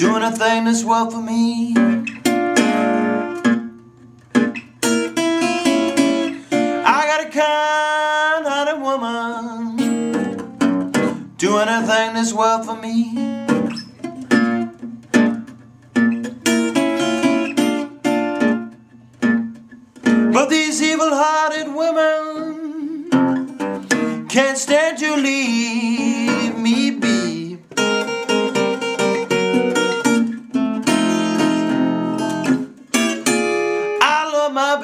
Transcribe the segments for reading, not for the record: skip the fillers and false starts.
doing a thing that's well for me. I got a kind-hearted woman doing a thing that's well for me. But these evil-hearted women can't stand to leave me be. I love my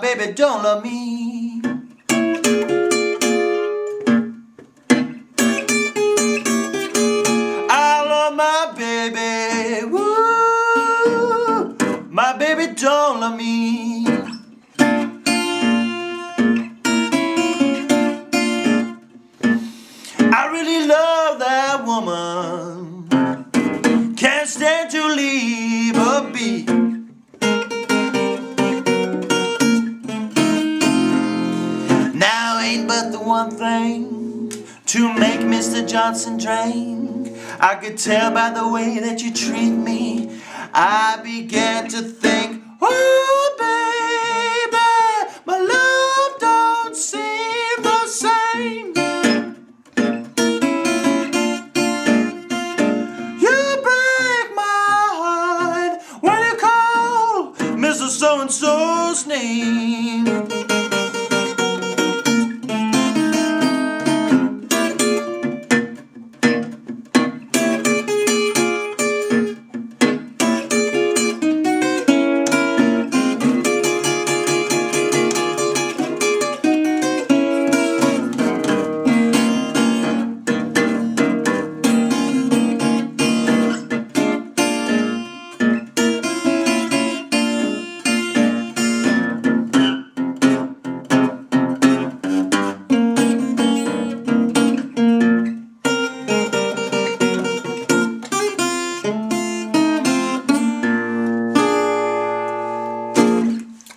baby don't love me. I love my baby, woo, my baby don't love me. I really love that woman, can't stand to leave her be. Now ain't but the one thing to make Mr. Johnson drink. I could tell by the way that you treat me. I began to think, oh baby, my love don't seem the same. You break my heart when you call Mr. So-and-so's name.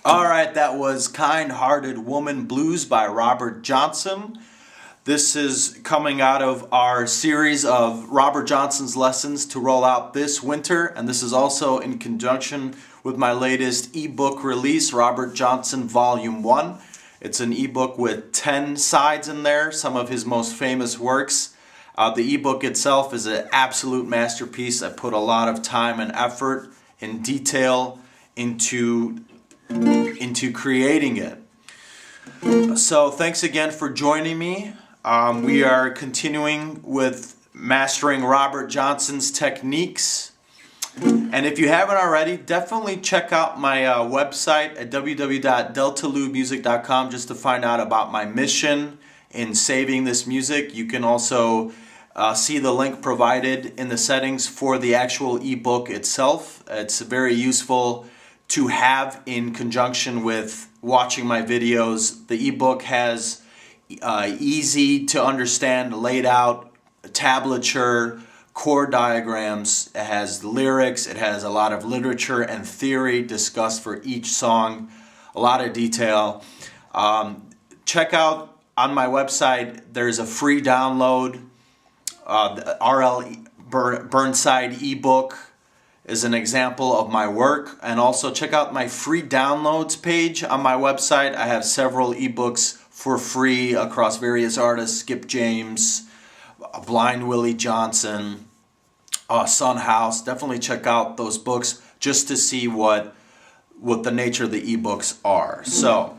Alright, that was Kind-Hearted Woman Blues by Robert Johnson. This is coming out of our series of Robert Johnson's lessons to roll out this winter, and this is also in conjunction with my latest ebook release, Robert Johnson Volume 1. It's an ebook with 10 sides in there, some of his most famous works. The ebook itself is an absolute masterpiece. I put a lot of time and effort and detail into creating it. So thanks again for joining me. We are continuing with mastering Robert Johnson's techniques. And if you haven't already, definitely check out my website at www.deltalubemusic.com just to find out about my mission in saving this music. You can also see the link provided in the settings for the actual ebook itself. It's very useful to have in conjunction with watching my videos. The ebook has easy to understand, laid out tablature, chord diagrams. It has lyrics. It has a lot of literature and theory discussed for each song. A lot of detail. Check out on my website, there's a free download. The R.L. Burnside ebook is an example of my work, and also check out my free downloads page on my website. I have several ebooks for free across various artists: Skip James, Blind Willie Johnson, Son House. Definitely check out those books just to see what the nature of the ebooks are. So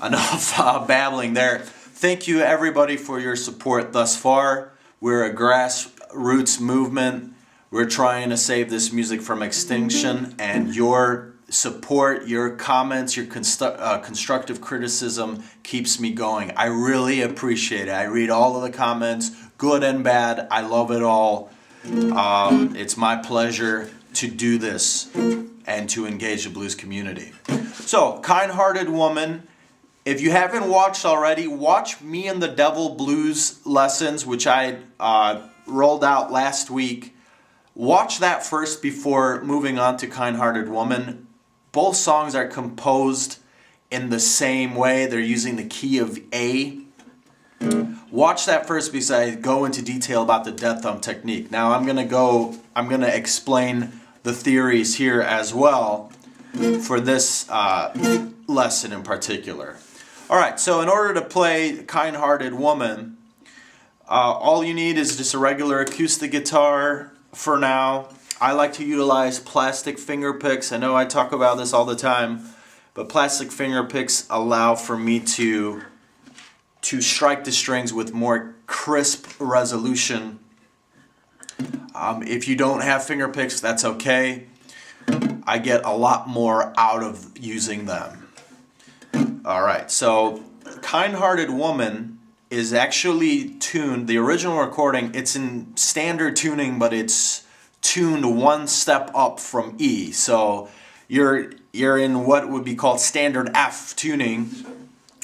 enough babbling there. Thank you everybody for your support thus far. We're a grassroots movement. We're trying to save this music from extinction, and your support, your comments, your constructive criticism keeps me going. I really appreciate it. I read all of the comments, good and bad. I love it all. It's my pleasure to do this and to engage the blues community. So, Kind-Hearted Woman. If you haven't watched already, watch Me and the Devil Blues lessons, which I rolled out last week. Watch that first before moving on to Kind-Hearted Woman. Both songs are composed in the same way. They're using the key of A. Watch that first because I go into detail about the dead thumb technique. Now I'm gonna explain the theories here as well for this lesson in particular. Alright, so in order to play Kind-Hearted Woman, all you need is just a regular acoustic guitar for now. I like to utilize plastic finger picks. I know I talk about this all the time, but plastic finger picks allow for me to strike the strings with more crisp resolution. If you don't have finger picks, that's okay. I get a lot more out of using them. Alright, so Kind-Hearted Woman is actually tuned, the original recording, it's in standard tuning, but it's tuned one step up from E. So you're in what would be called standard F tuning,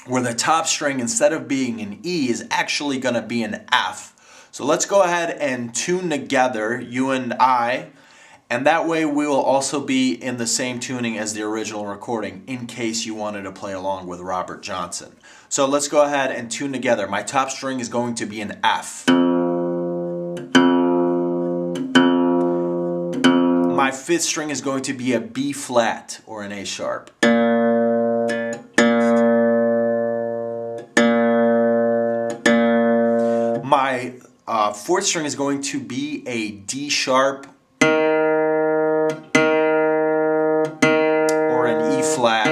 where the top string, instead of being an E, is actually going to be an F. So let's go ahead and tune together, you and I, and that way we will also be in the same tuning as the original recording in case you wanted to play along with Robert Johnson. So let's go ahead and tune together. My top string is going to be an F. My fifth string is going to be a B flat or an A sharp. My fourth string is going to be a D sharp or an E flat.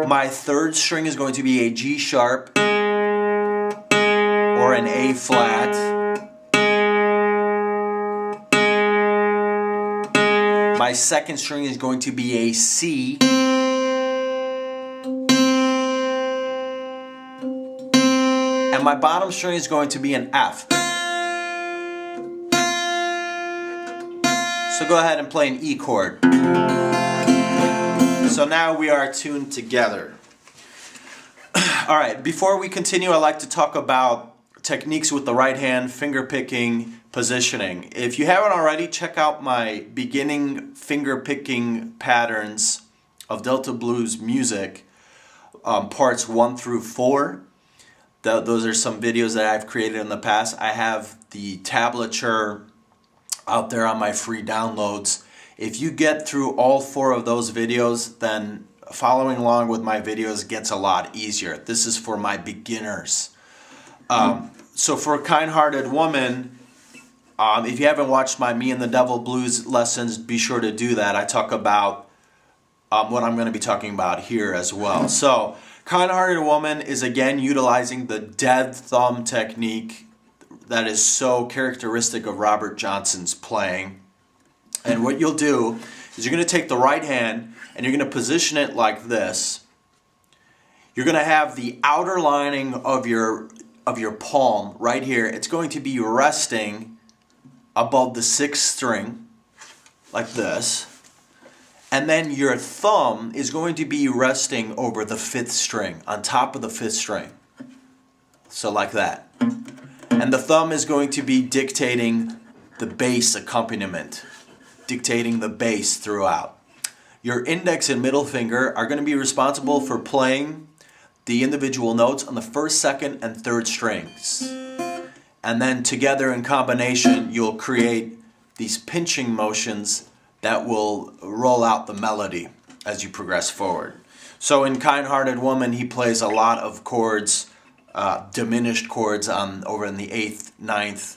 My third string is going to be a G sharp or an A flat. My second string is going to be a C. And my bottom string is going to be an F. So go ahead and play an E chord. So now we are tuned together. Alright, before we continue, I'd like to talk about techniques with the right hand, finger picking, positioning. If you haven't already, check out my beginning finger picking patterns of Delta Blues music, parts 1 through 4. Those are some videos that I've created in the past. I have the tablature out there on my free downloads. If you get through all 4 of those videos, then following along with my videos gets a lot easier. This is for my beginners. So for Kind-Hearted Woman, if you haven't watched my Me and the Devil Blues lessons, be sure to do that. I talk about what I'm going to be talking about here as well. So Kind-Hearted Woman is again utilizing the dead thumb technique that is so characteristic of Robert Johnson's playing. And what you'll do is you're going to take the right hand and you're going to position it like this. You're going to have the outer lining of your palm right here. It's going to be resting above the 6th string like this. And then your thumb is going to be resting over the 5th string, on top of the 5th string. So like that. And the thumb is going to be dictating the bass accompaniment, dictating the bass throughout. Your index and middle finger are going to be responsible for playing the individual notes on the 1st, 2nd, and 3rd strings. And then together in combination, you'll create these pinching motions that will roll out the melody as you progress forward. So in Kind-Hearted Woman, he plays a lot of chords, diminished chords over in the 8th, 9th,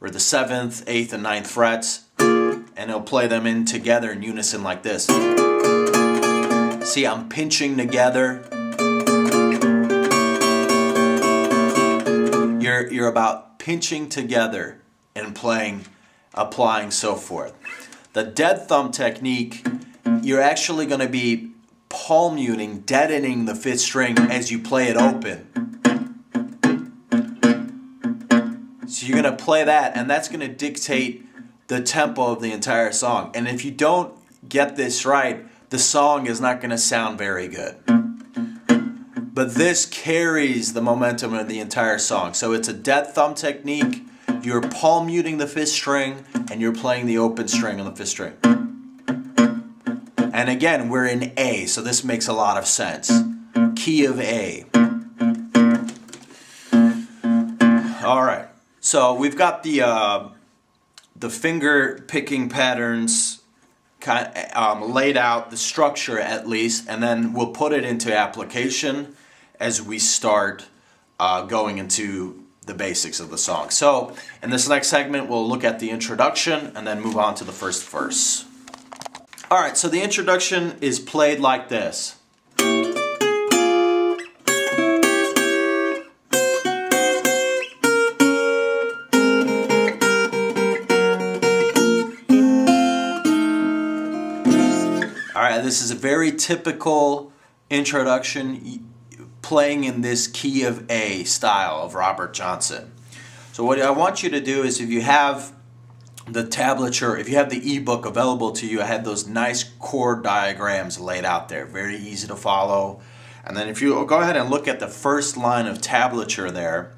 or the 7th, 8th, and 9th frets, and he'll play them in together in unison like this. See, I'm pinching together. You're about pinching together and playing, applying, so forth. The dead thumb technique, you're actually going to be palm muting, deadening the 5th string as you play it open. So you're going to play that, and that's going to dictate the tempo of the entire song. And if you don't get this right, the song is not going to sound very good. But this carries the momentum of the entire song. So it's a dead thumb technique. You're palm muting the 5th string, and you're playing the open string on the 5th string. And again, we're in A, so this makes a lot of sense. Key of A. All right. So we've got the finger picking patterns laid out, the structure at least, and then we'll put it into application as we start going into the basics of the song. So in this next segment, we'll look at the introduction and then move on to the first verse. All right, so the introduction is played like this. Alright, this is a very typical introduction playing in this key of A style of Robert Johnson. So what I want you to do is, if you have the tablature, if you have the ebook available to you, I have those nice chord diagrams laid out there, very easy to follow. And then if you go ahead and look at the first line of tablature there,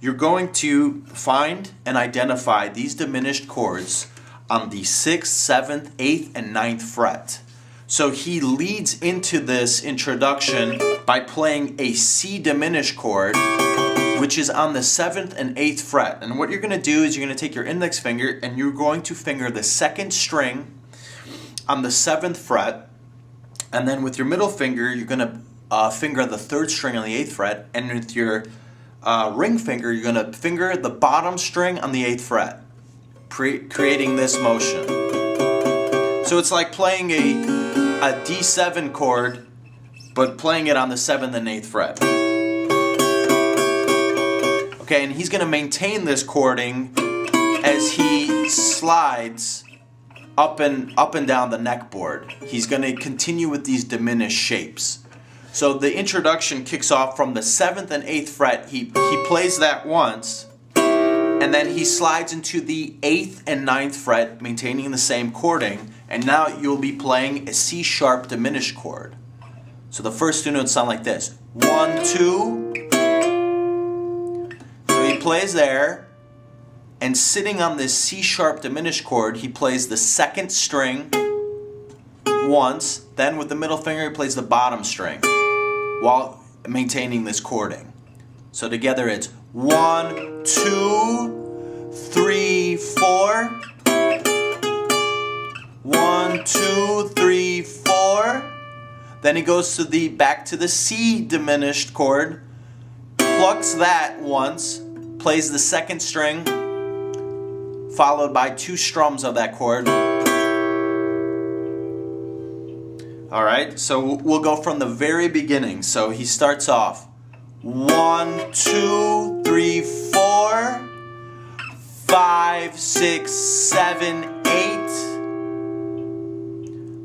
you're going to find and identify these diminished chords on the 6th, 7th, 8th, and 9th fret. So he leads into this introduction by playing a C diminished chord, which is on the 7th and 8th fret. And what you're going to do is you're going to take your index finger and you're going to finger the 2nd string on the 7th fret. And then with your middle finger, you're going to finger the 3rd string on the 8th fret. And with your ring finger, you're going to finger the bottom string on the 8th fret, creating this motion. So it's like playing a D7 chord, but playing it on the 7th and 8th fret. Okay, and he's going to maintain this chording as he slides up and down the neck board. He's going to continue with these diminished shapes. So the introduction kicks off from the 7th and 8th fret. He plays that once, and then he slides into the 8th and 9th fret, maintaining the same chording. And now you'll be playing a C sharp diminished chord. So the first two notes sound like this. 1, 2. So he plays there, and sitting on this C sharp diminished chord, he plays the 2nd string once, then with the middle finger he plays the bottom string while maintaining this chording. So together it's 1, 2, 3, 4. 1, 2, 3, 4. Then he goes to back to the C diminished chord, plucks that once, plays the 2nd string, followed by 2 strums of that chord. Alright, so we'll go from the very beginning. So he starts off 1, 2, 3, 4, 5, 6, 7, 8.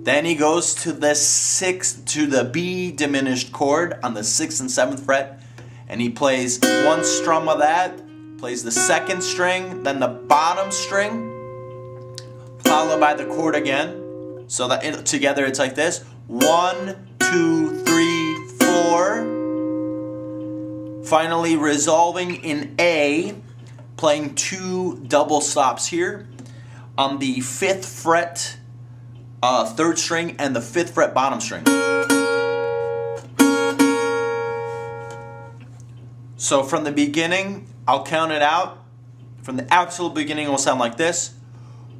Then he goes to the B diminished chord on the 6th and 7th fret, and he plays 1 strum of that, plays the 2nd string, then the bottom string, followed by the chord again. So that together it's like this: 1, 2, 3, 4. Finally resolving in A, playing 2 double stops here on the 5th fret. 3rd string and the 5th fret bottom string. So from the beginning, I'll count it out. From the absolute beginning, it will sound like this: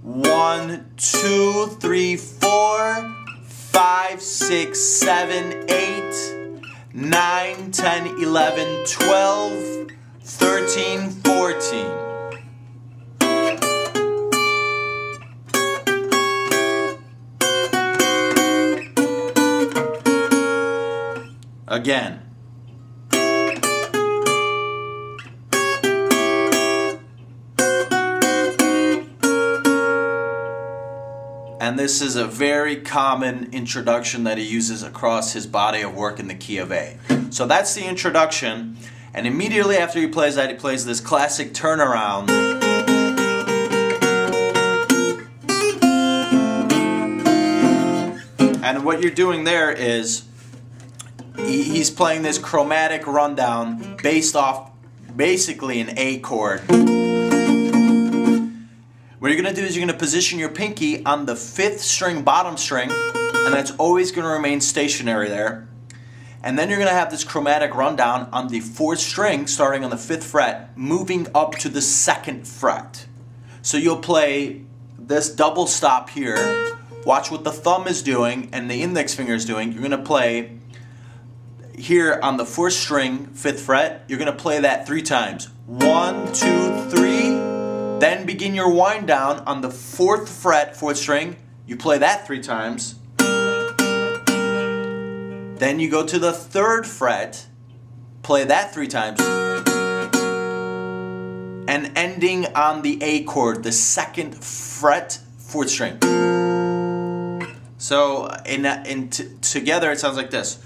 1, 2, 3, 4, 5, 6, 7, 8, 9, 10, 11, 12, 13, 14. Again. And this is a very common introduction that he uses across his body of work in the key of A. So that's the introduction, and immediately after he plays that, he plays this classic turnaround. And what you're doing there is he's playing this chromatic rundown based off basically an A chord. What you're going to do is you're going to position your pinky on the 5th string bottom string, and that's always going to remain stationary there. And then you're going to have this chromatic rundown on the 4th string, starting on the 5th fret, moving up to the 2nd fret. So you'll play this double stop here. Watch what the thumb is doing and the index finger is doing. You're going to play here on the 4th string, 5th fret. You're going to play that 3 times. 1, 2, 3. Then begin your wind down on the 4th fret, 4th string. You play that 3 times. Then you go to the 3rd fret, play that 3 times. And ending on the A chord, the 2nd fret, 4th string. So together it sounds like this.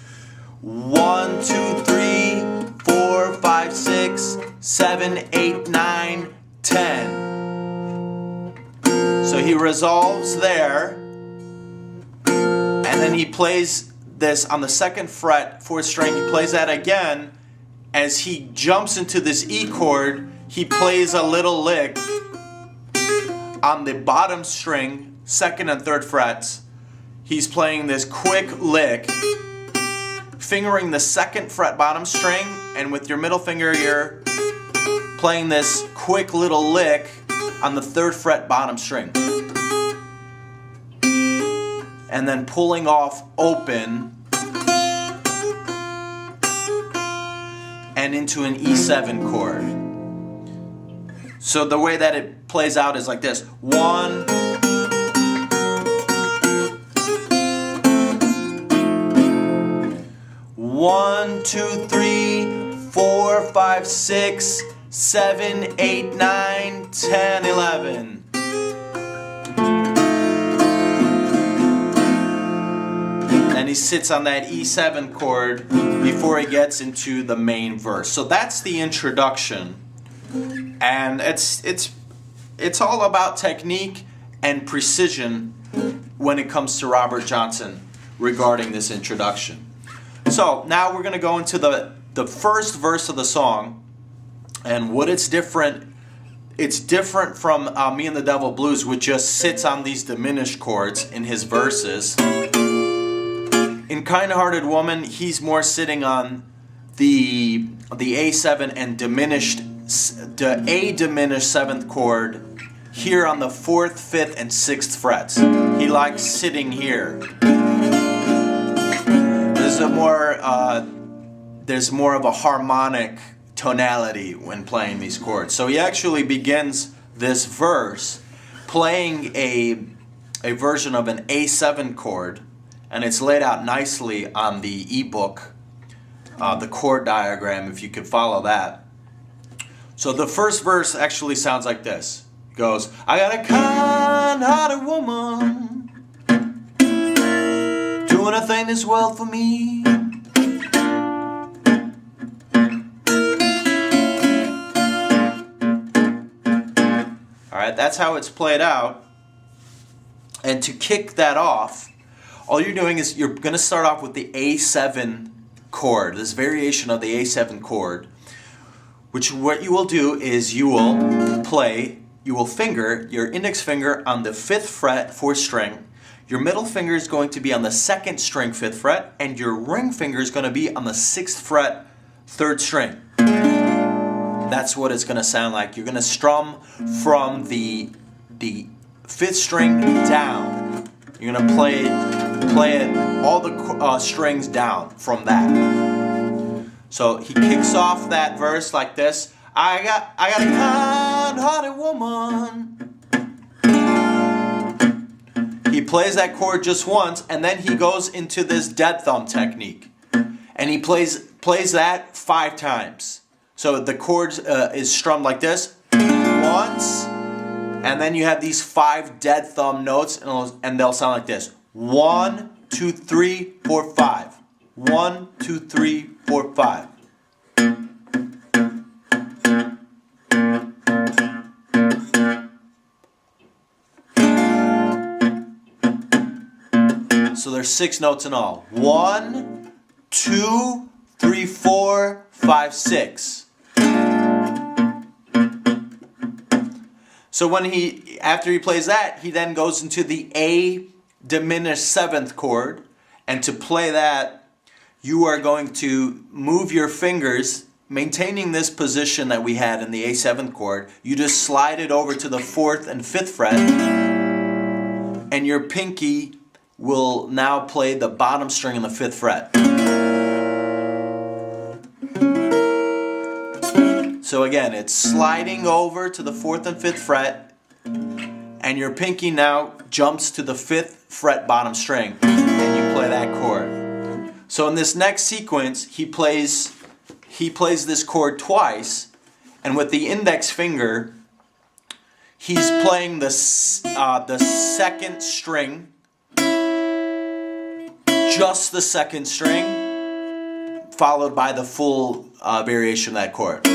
1, 2, 3, 4, 5, 6, 7, 8, 9, 10. So he resolves there, and then he plays this on the 2nd fret, 4th string. He plays that again. As he jumps into this E chord, he plays a little lick on the bottom string, 2nd and 3rd frets. He's playing this quick lick, fingering the 2nd fret bottom string, and with your middle finger you're playing this quick little lick on the 3rd fret bottom string. And then pulling off open and into an E7 chord. So the way that it plays out is like this. 1, 1, 2, 3, 4, 5, 6, 7, 8, 9, 10, 11. And he sits on that E7 chord before he gets into the main verse. So that's the introduction. And it's all about technique and precision when it comes to Robert Johnson regarding this introduction. So now we're going to go into the first verse of the song, and what it's different from Me and the Devil Blues, which just sits on these diminished chords in his verses. In Kind-Hearted Woman, he's more sitting on the A7 and the A diminished 7th chord here on the 4th, 5th, and 6th frets. He likes sitting here. There's more of a harmonic tonality when playing these chords. So he actually begins this verse playing a version of an A7 chord, and it's laid out nicely on the ebook, the chord diagram, if you could follow that. So the first verse actually sounds like this. It goes, I got a kind-hearted woman doing a thing that's well for me. Alright, that's how it's played out. And to kick that off, all you're doing is you're going to start off with the A7 chord, this variation of the A7 chord, which what you will do is you will finger your index finger on the 5th fret, 4th string. Your middle finger is going to be on the 2nd string, 5th fret, and your ring finger is going to be on the 6th fret, 3rd string. That's what it's going to sound like. You're going to strum from the 5th string down. You're going to play it all the strings down from that. So he kicks off that verse like this. I got a kind-hearted woman. He plays that chord just once, and then he goes into this dead thumb technique, and he plays that 5 times. So the chord is strummed like this once, and then you have these 5 dead thumb notes, and they'll sound like this: 1, 2, 3, 4, 5. 1, 2, 3, 4, 5. So there's 6 notes in all. 1, 2, 3, 4, 5, 6. So after he plays that, he then goes into the A diminished 7th chord, and to play that, you are going to move your fingers, maintaining this position that we had in the A7 chord. You just slide it over to the 4th and 5th fret, and your pinky will now play the bottom string on the 5th fret. So again, it's sliding over to the 4th and 5th fret, and your pinky now jumps to the 5th fret bottom string, and you play that chord. So in this next sequence, he plays this chord twice, and with the index finger, he's playing the second string, just the second string, followed by the full variation of that chord.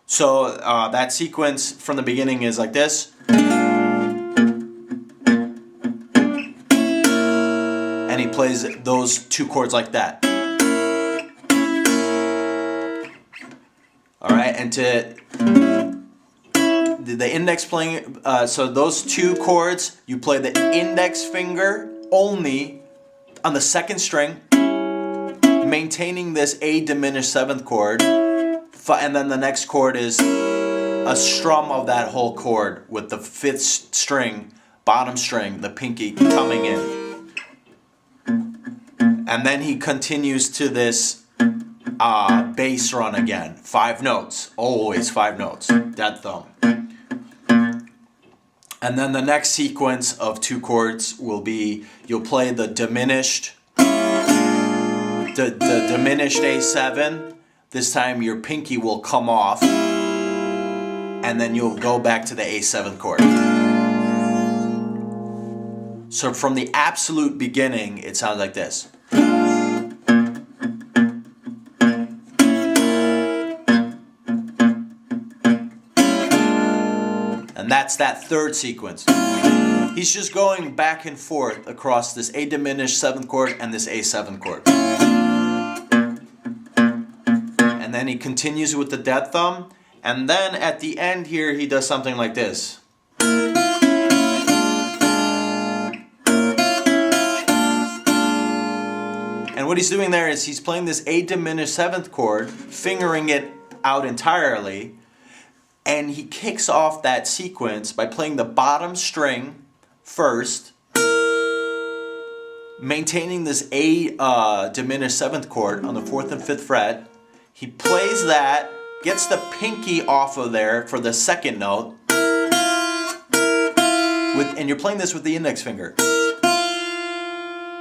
So that sequence from the beginning is like this. And he plays those two chords like that. Alright, and to the index playing, so those two chords, you play the index finger only on the second string, maintaining this A diminished 7th chord. And then the next chord is a strum of that whole chord with the 5th string, bottom string, the pinky coming in. And then he continues to this bass run again. 5 notes, always 5 notes, dead thumb. And then the next sequence of 2 chords will be, you'll play the diminished A7. This time your pinky will come off, and then you'll go back to the A7 chord. So from the absolute beginning, it sounds like this. And that's that third sequence. He's just going back and forth across this A diminished 7th chord and this A7 chord. And then he continues with the dead thumb, and then at the end here he does something like this. And what he's doing there is he's playing this A diminished 7th chord, fingering it out entirely, and he kicks off that sequence by playing the bottom string first, maintaining this A diminished 7th chord on the 4th and 5th fret. He plays that, gets the pinky off of there for the second note, and you're playing this with the index finger.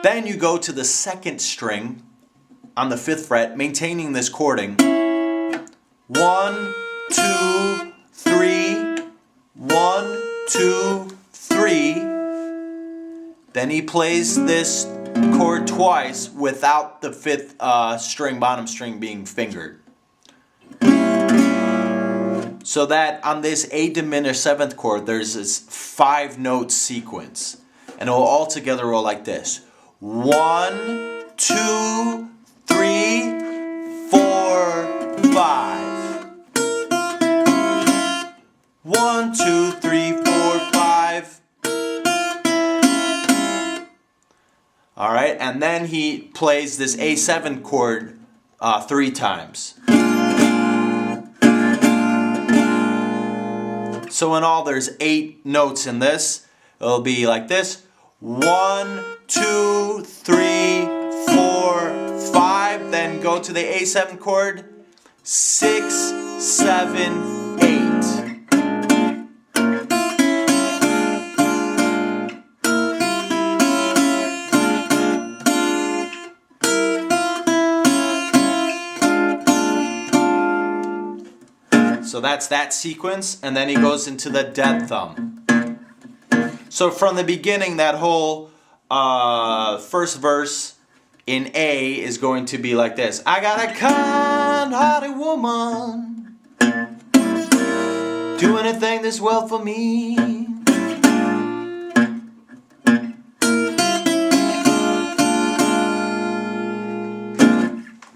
Then you go to the second string on the 5th fret, maintaining this chording. 1, 2, 3, 1, 2, 3. Then he plays this chord twice without the 5th string, bottom string being fingered. So that on this A diminished 7th chord, there's this 5 note sequence. And it will all together roll like this. 1, 2, 3, 4, 5. 1, 2, 3, 4, 5. Alright, and then he plays this A7 chord 3 times. So in all there's 8 notes in this. It'll be like this. 1, 2, 3, 4, 5. Then go to the A7 chord. 6, 7, 8. So that's that sequence, and then he goes into the dead thumb. So from the beginning, that whole first verse in A is going to be like this. I got a kind-hearted woman, do anything that's well for me.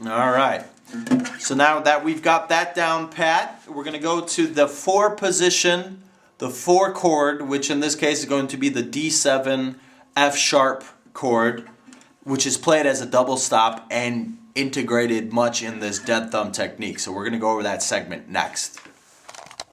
All right. So now that we've got that down pat, we're going to go to the 4 position, the 4 chord, which in this case is going to be the D7 F sharp chord. which is played as a double stop and integrated much in this dead thumb technique. So we're going to go over that segment next.